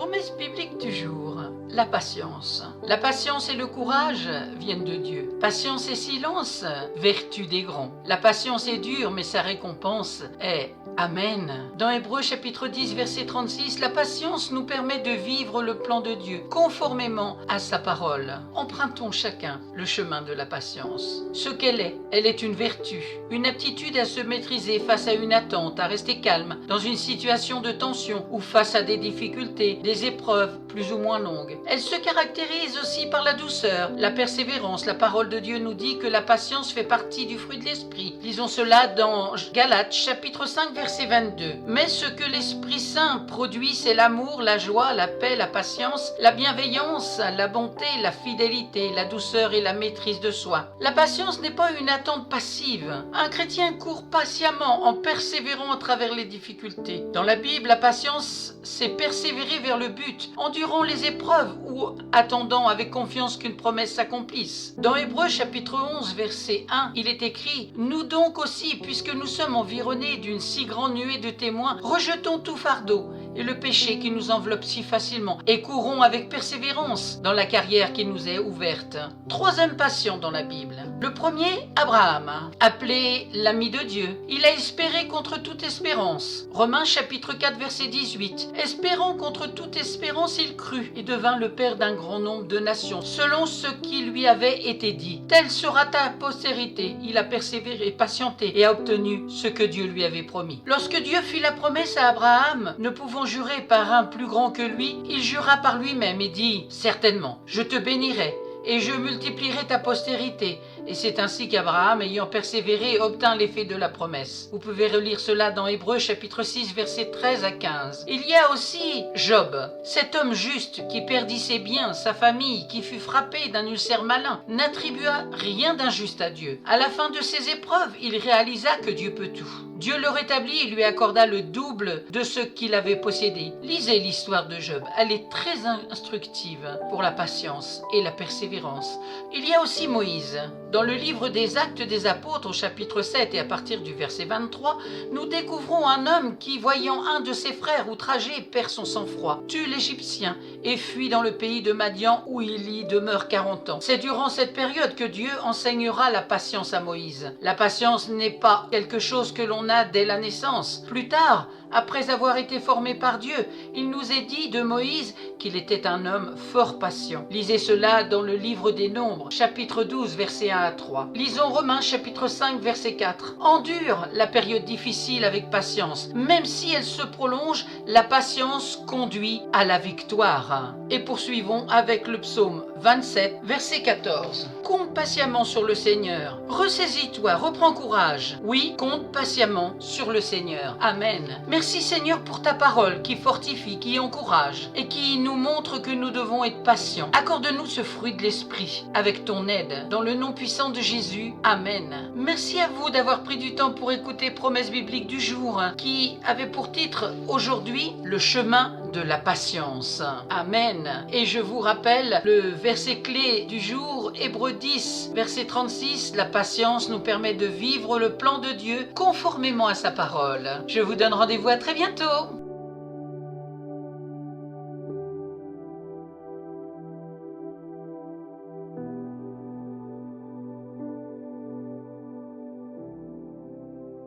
Promesse biblique du jour. La patience. La patience et le courage viennent de Dieu. Patience et silence, vertu des grands. La patience est dure, mais sa récompense est Amen. Dans Hébreux chapitre 10, verset 36, la patience nous permet de vivre le plan de Dieu, conformément à sa parole. Empruntons chacun le chemin de la patience. Ce qu'elle est une vertu, une aptitude à se maîtriser face à une attente, à rester calme, dans une situation de tension ou face à des difficultés, des épreuves plus ou moins longues. Elle se caractérise aussi par la douceur, la persévérance. La parole de Dieu nous dit que la patience fait partie du fruit de l'esprit. Lisons cela dans Galates chapitre 5, verset 22. Mais ce que l'Esprit Saint produit, c'est l'amour, la joie, la paix, la patience, la bienveillance, la bonté, la fidélité, la douceur et la maîtrise de soi. La patience n'est pas une attente passive. Un chrétien court patiemment en persévérant à travers les difficultés. Dans la Bible, la patience, c'est persévérer vers le but, endurant les épreuves ou attendant avec confiance qu'une promesse s'accomplisse. Dans Hébreux chapitre 11, verset 1, il est écrit « Nous donc aussi, puisque nous sommes environnés d'une si grande nuée de témoins, rejetons tout fardeau et le péché qui nous enveloppe si facilement et courons avec persévérance dans la carrière qui nous est ouverte. » Trois hommes patients dans la Bible. Le premier, Abraham, appelé l'ami de Dieu. Il a espéré contre toute espérance. Romains chapitre 4, verset 18. Espérant contre toute espérance, il crut et devint le père d'un grand nombre de nations, selon ce qui lui avait été dit. Telle sera ta postérité. Il a persévéré, patienté et a obtenu ce que Dieu lui avait promis. Lorsque Dieu fit la promesse à Abraham, ne pouvant jurer par un plus grand que lui, il jura par lui-même et dit « Certainement, je te bénirai et je multiplierai ta postérité. » Et c'est ainsi qu'Abraham, ayant persévéré, obtint l'effet de la promesse. Vous pouvez relire cela dans Hébreux chapitre 6, versets 13 à 15. Il y a aussi Job, cet homme juste qui perdit ses biens, sa famille, qui fut frappé d'un ulcère malin, n'attribua rien d'injuste à Dieu. À la fin de ses épreuves, il réalisa que Dieu peut tout. Dieu le rétablit et lui accorda le double de ce qu'il avait possédé. Lisez l'histoire de Job, elle est très instructive pour la patience et la persévérance. Il y a aussi Moïse. Dans le livre des Actes des Apôtres, au chapitre 7 et à partir du verset 23, nous découvrons un homme qui, voyant un de ses frères outragé, perd son sang-froid, tue l'Égyptien et fuit dans le pays de Madian où il y demeure 40 ans. C'est durant cette période que Dieu enseignera la patience à Moïse. La patience n'est pas quelque chose que l'on a dès la naissance. Plus tard, après avoir été formé par Dieu, il nous est dit de Moïse qu'il était un homme fort patient. Lisez cela dans le livre des Nombres, chapitre 12, versets 1 à 3. Lisons Romains, chapitre 5, verset 4. Endure la période difficile avec patience. Même si elle se prolonge, la patience conduit à la victoire. Et poursuivons avec le psaume 27, verset 14. Compte patiemment sur le Seigneur. Ressaisis-toi, reprends courage. Oui, compte patiemment sur le Seigneur. Amen. Merci Seigneur pour ta parole qui fortifie, qui encourage et qui nous montre que nous devons être patients. Accorde-nous ce fruit de l'esprit avec ton aide. Dans le nom puissant de Jésus. Amen. Merci à vous d'avoir pris du temps pour écouter Promesse biblique du jour qui avait pour titre aujourd'hui le chemin de la patience. Amen. Et je vous rappelle le verset clé du jour, Hébreux 10, verset 36. La patience nous permet de vivre le plan de Dieu conformément à sa parole. Je vous donne rendez-vous à très bientôt.